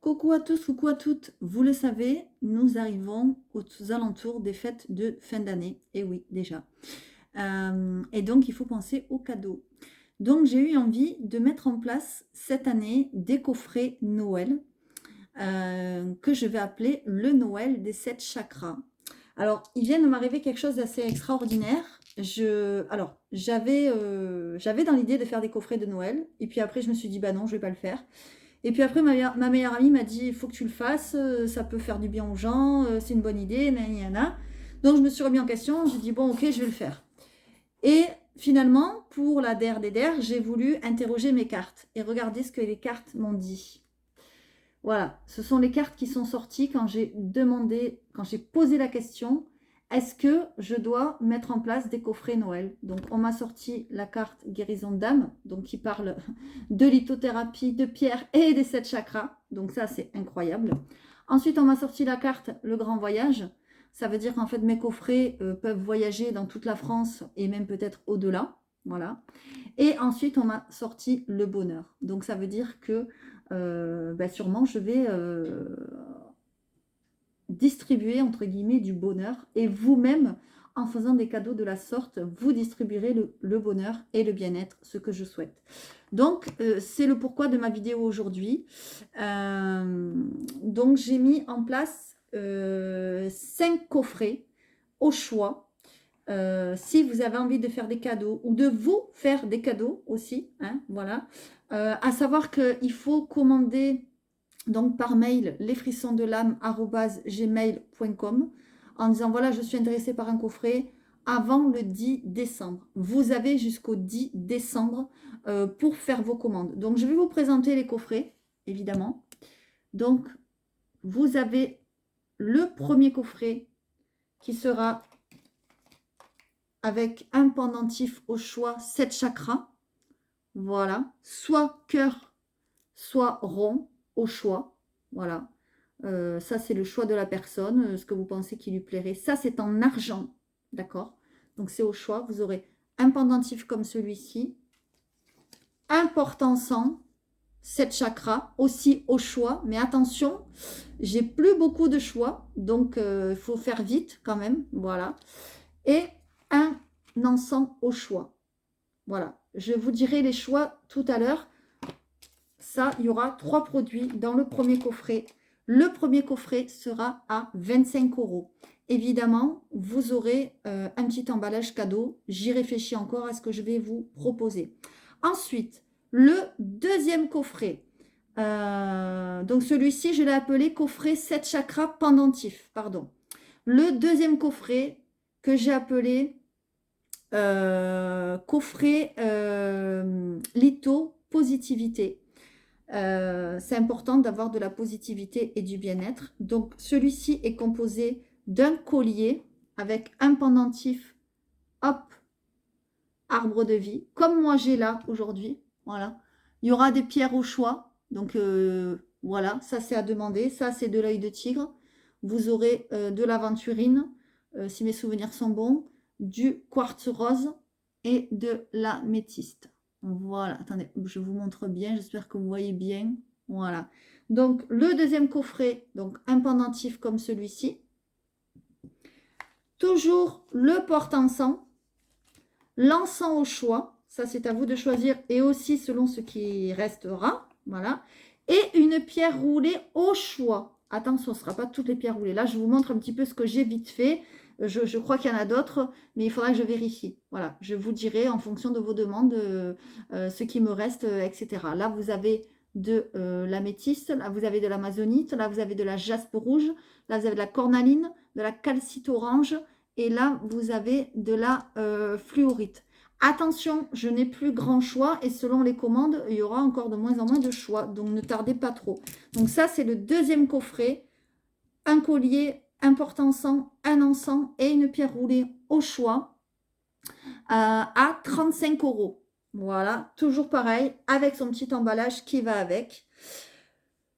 Coucou à tous, coucou à toutes. Vous le savez, nous arrivons aux alentours des fêtes de fin d'année. Et oui, déjà. Et donc, il faut penser aux cadeaux. Donc, j'ai eu envie de mettre en place cette année des coffrets Noël que je vais appeler le Noël des 7 chakras. Alors, il vient de m'arriver quelque chose d'assez extraordinaire. J'avais dans l'idée de faire des coffrets de Noël. Et puis après, je me suis dit, bah non, je vais pas le faire. Et puis après, ma meilleure amie m'a dit, il faut que tu le fasses, ça peut faire du bien aux gens, c'est une bonne idée, nanana. Donc je me suis remis en question, j'ai dit, bon ok, je vais le faire. Et finalement, pour la DER des DER, j'ai voulu interroger mes cartes et regarder ce que les cartes m'ont dit. Voilà, ce sont les cartes qui sont sorties quand j'ai demandé, quand j'ai posé la question, est-ce que je dois mettre en place des coffrets Noël? Donc on m'a sorti la carte guérison d'âme, donc qui parle de lithothérapie, de pierre et des 7 chakras. Donc ça c'est incroyable. Ensuite on m'a sorti la carte le grand voyage. Ça veut dire qu'en fait mes coffrets peuvent voyager dans toute la France et même peut-être au-delà. Voilà. Et ensuite on m'a sorti le bonheur. Donc ça veut dire que sûrement je vais distribuer entre guillemets du bonheur et vous-même en faisant des cadeaux de la sorte, vous distribuerez le bonheur et le bien-être, ce que je souhaite. Donc c'est le pourquoi de ma vidéo aujourd'hui. Donc j'ai mis en place 5 coffrets au choix. Si vous avez envie de faire des cadeaux ou de vous faire des cadeaux aussi, hein, voilà. À savoir qu'il faut commander donc par mail lesfrissonsdelame@gmail.com en disant voilà, je suis intéressée par un coffret avant le 10 décembre. Vous avez jusqu'au 10 décembre pour faire vos commandes. Donc je vais vous présenter les coffrets, évidemment. Donc vous avez le premier coffret qui sera avec un pendentif au choix 7 chakras. Voilà, soit cœur, soit rond au choix. Voilà, ça c'est le choix de la personne, ce que vous pensez qui lui plairait. Ça c'est en argent, d'accord? Donc c'est au choix. Vous aurez un pendentif comme celui-ci, un porte-encens, 7 chakras, aussi au choix. Mais attention, j'ai plus beaucoup de choix, donc il faut faire vite quand même. Voilà, et un encens au choix. Voilà, je vous dirai les choix tout à l'heure. Ça, il y aura 3 produits dans le premier coffret. Le premier coffret sera à 25 €. Évidemment, vous aurez un petit emballage cadeau. J'y réfléchis encore à ce que je vais vous proposer. Ensuite, le deuxième coffret. Donc celui-ci, je l'ai appelé coffret 7 chakras pendentif. Pardon. Le deuxième coffret que j'ai appelé coffret litho positivité. C'est important d'avoir de la positivité et du bien-être. Donc celui-ci est composé d'un collier avec un pendentif, hop, arbre de vie, comme moi j'ai là aujourd'hui. Voilà. Il y aura des pierres au choix. Donc voilà, ça c'est à demander. Ça c'est de l'œil de tigre. Vous aurez de l'aventurine, si mes souvenirs sont bons, du quartz rose et de la métiste. Voilà, attendez, je vous montre bien, j'espère que vous voyez bien. Voilà. Donc le deuxième coffret, donc un pendentif comme celui-ci. Toujours le porte-encens, l'encens au choix, ça c'est à vous de choisir et aussi selon ce qui restera. Voilà. Et une pierre roulée au choix. Attention, ce ne sera pas toutes les pierres roulées. Là, je vous montre un petit peu ce que j'ai vite fait. Je crois qu'il y en a d'autres, mais il faudra que je vérifie. Voilà, je vous dirai en fonction de vos demandes ce qui me reste, etc. Là, vous avez de l'améthyste, là, vous avez de l'amazonite, là, vous avez de la jaspe rouge, là, vous avez de la cornaline, de la calcite orange, et là, vous avez de la fluorite. Attention, je n'ai plus grand choix et selon les commandes, il y aura encore de moins en moins de choix. Donc, ne tardez pas trop. Donc, ça, c'est le deuxième coffret. Un collier, un porte-encens, un encens et une pierre roulée au choix à 35 €. Voilà, toujours pareil, avec son petit emballage qui va avec.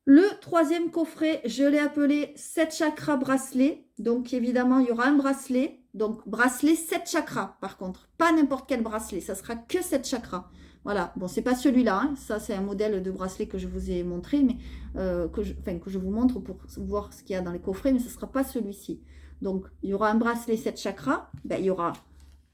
Le troisième coffret, je l'ai appelé 7 chakras bracelet. Donc, évidemment, il y aura un bracelet. Donc, bracelet 7 chakras, par contre. Pas n'importe quel bracelet. Ça sera que 7 chakras. Voilà, bon, c'est pas celui-là, hein. Ça c'est un modèle de bracelet que je vous ai montré, mais que je vous montre pour voir ce qu'il y a dans les coffrets, mais ce ne sera pas celui-ci. Donc, il y aura un bracelet 7 chakras, ben, il y aura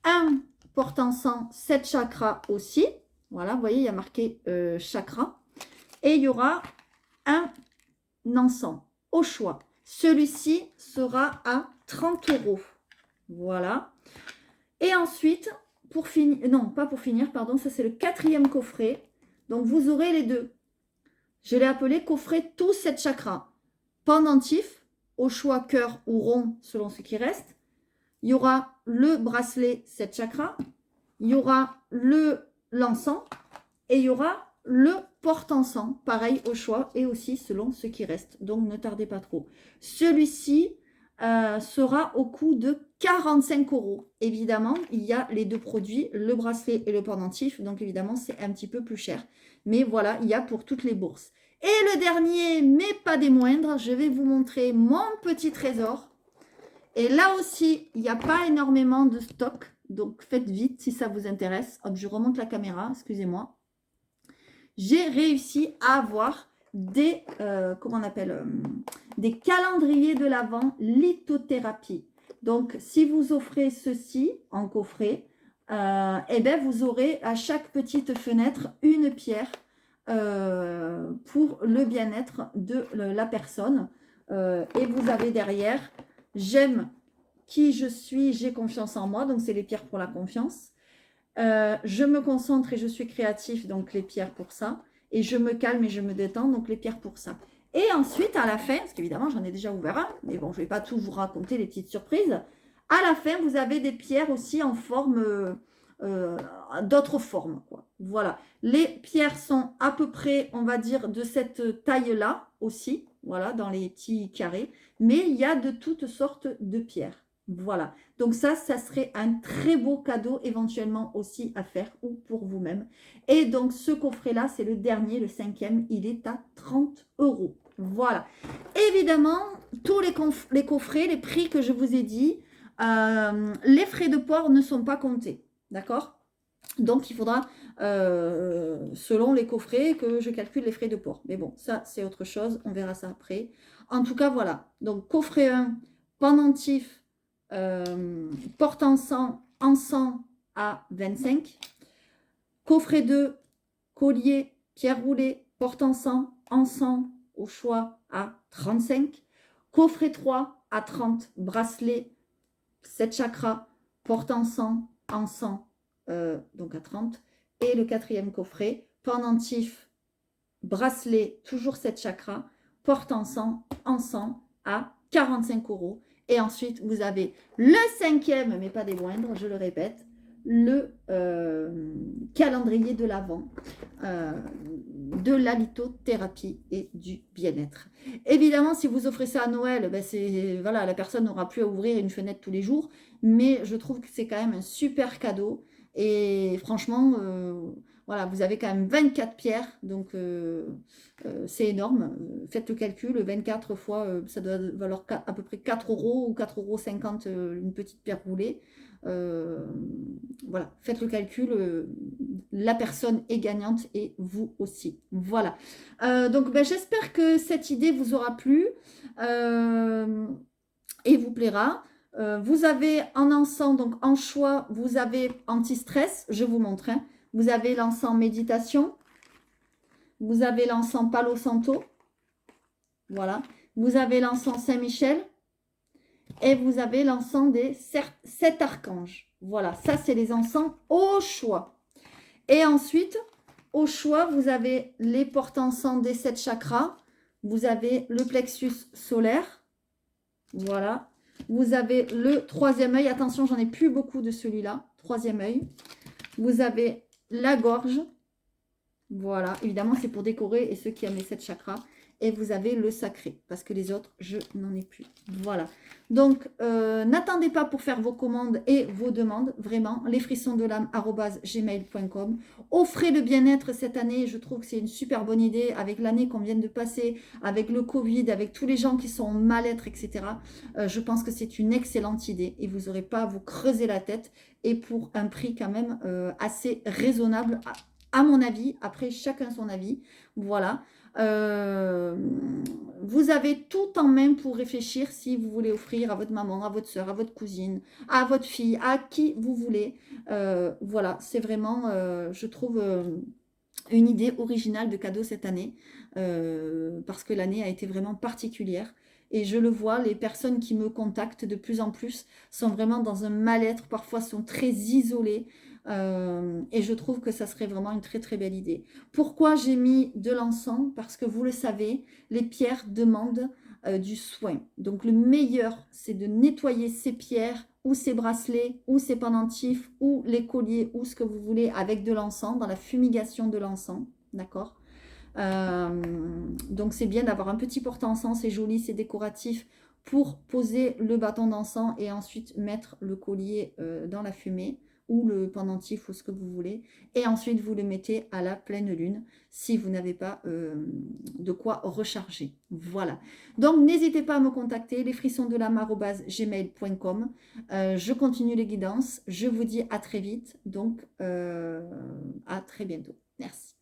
un porte-encens 7 chakras aussi. Voilà, vous voyez, il y a marqué chakra. Et il y aura un encens au choix. Celui-ci sera à 30 €. Voilà. Et ensuite, pour finir, non, pas pour finir, pardon, ça c'est le 4e coffret. Donc, vous aurez les deux. Je l'ai appelé coffret tous 7 chakras. Pendentif, au choix cœur ou rond, selon ce qui reste. Il y aura le bracelet 7 chakras. Il y aura l'encens. Et il y aura le porte-encens, pareil au choix et aussi selon ce qui reste. Donc, ne tardez pas trop. Celui-ci sera au coût de 45 €. Évidemment, il y a les deux produits, le bracelet et le pendentif. Donc, évidemment, c'est un petit peu plus cher. Mais voilà, il y a pour toutes les bourses. Et le dernier, mais pas des moindres, je vais vous montrer mon petit trésor. Et là aussi, il n'y a pas énormément de stock. Donc, faites vite si ça vous intéresse. Hop, je remonte la caméra, excusez-moi. J'ai réussi à avoir des, comment on appelle, des calendriers de l'Avent lithothérapie. Donc, si vous offrez ceci en coffret, eh ben, vous aurez à chaque petite fenêtre une pierre pour le bien-être de la personne. Et vous avez derrière, j'aime qui je suis, j'ai confiance en moi. Donc, c'est les pierres pour la confiance. Je me concentre et je suis créatif, donc les pierres pour ça. Et je me calme et je me détends, donc les pierres pour ça. Et ensuite, à la fin, parce qu'évidemment, j'en ai déjà ouvert un, mais bon, je ne vais pas tout vous raconter les petites surprises. À la fin, vous avez des pierres aussi en forme, d'autres formes, quoi. Voilà. Les pierres sont à peu près, on va dire, de cette taille-là aussi. Voilà, dans les petits carrés. Mais il y a de toutes sortes de pierres. Voilà, donc ça serait un très beau cadeau éventuellement aussi à faire ou pour vous-même. Et donc ce coffret-là, c'est le dernier, le 5e, il est à 30 €. Voilà, évidemment, tous les coffrets, les prix que je vous ai dit, les frais de port ne sont pas comptés, d'accord? Donc il faudra, selon les coffrets, que je calcule les frais de port. Mais bon, ça c'est autre chose, on verra ça après. En tout cas, voilà, donc coffret 1, pendentif, porte-encens, encens à 25. Coffret 2, collier, pierre roulée, porte-encens, encens au choix à 35. Coffret 3 à 30, bracelet, 7 chakras, porte-encens, encens, donc à 30. Et le 4e coffret, pendentif, bracelet, toujours 7 chakras, porte-encens, encens à 45 €. Et ensuite, vous avez le 5e, mais pas des moindres, je le répète, le calendrier de l'Avent, de la lithothérapie et du bien-être. Évidemment, si vous offrez ça à Noël, ben voilà, la personne n'aura plus à ouvrir une fenêtre tous les jours, mais je trouve que c'est quand même un super cadeau. Et franchement, voilà, vous avez quand même 24 pierres, donc c'est énorme. Faites le calcul, 24 fois, ça doit valoir à peu près 4 € ou 4,50 € une petite pierre roulée. Voilà, faites le calcul, la personne est gagnante et vous aussi. Voilà, donc ben, j'espère que cette idée vous aura plu et vous plaira. Vous avez en encens, donc en choix, vous avez anti-stress, je vous montre. Hein. Vous avez l'encens méditation, vous avez l'encens Palo Santo, voilà. Vous avez l'encens Saint-Michel et vous avez l'encens des 7 archanges. Voilà, ça c'est les encens au choix. Et ensuite, au choix, vous avez les porte-encens des 7 chakras, vous avez le plexus solaire, voilà. Vous avez le 3e œil. Attention, j'en ai plus beaucoup de celui-là. 3e œil. Vous avez la gorge. Voilà. Évidemment, c'est pour décorer et ceux qui aiment les 7 chakras. Et vous avez le sacré. Parce que les autres, je n'en ai plus. Voilà. Donc, n'attendez pas pour faire vos commandes et vos demandes. Vraiment, lesfrissonsdelame@gmail.com. Offrez le bien-être cette année. Je trouve que c'est une super bonne idée. Avec l'année qu'on vient de passer, avec le Covid, avec tous les gens qui sont en mal-être, etc. Je pense que c'est une excellente idée. Et vous n'aurez pas à vous creuser la tête. Et pour un prix quand même assez raisonnable à mon avis. Après, chacun son avis. Voilà. Vous avez tout en main pour réfléchir si vous voulez offrir à votre maman, à votre soeur, à votre cousine, à votre fille, à qui vous voulez. Voilà, c'est vraiment, je trouve, une idée originale de cadeau cette année, parce que l'année a été vraiment particulière. Et je le vois, les personnes qui me contactent de plus en plus sont vraiment dans un mal-être, parfois sont très isolées. Et je trouve que ça serait vraiment une très très belle idée. Pourquoi j'ai mis de l'encens? Parce que vous le savez, les pierres demandent du soin. Donc le meilleur, c'est de nettoyer ces pierres ou ces bracelets ou ces pendentifs ou les colliers ou ce que vous voulez avec de l'encens, dans la fumigation de l'encens. D'accord? Donc c'est bien d'avoir un petit porte-encens, c'est joli, c'est décoratif pour poser le bâton d'encens et ensuite mettre le collier dans la fumée ou le pendentif ou ce que vous voulez. Et ensuite vous le mettez à la pleine lune si vous n'avez pas de quoi recharger. Voilà. Donc n'hésitez pas à me contacter, lesfrissonsdelamare@gmail.com. Je continue les guidances. Je vous dis à très vite. Donc à très bientôt. Merci.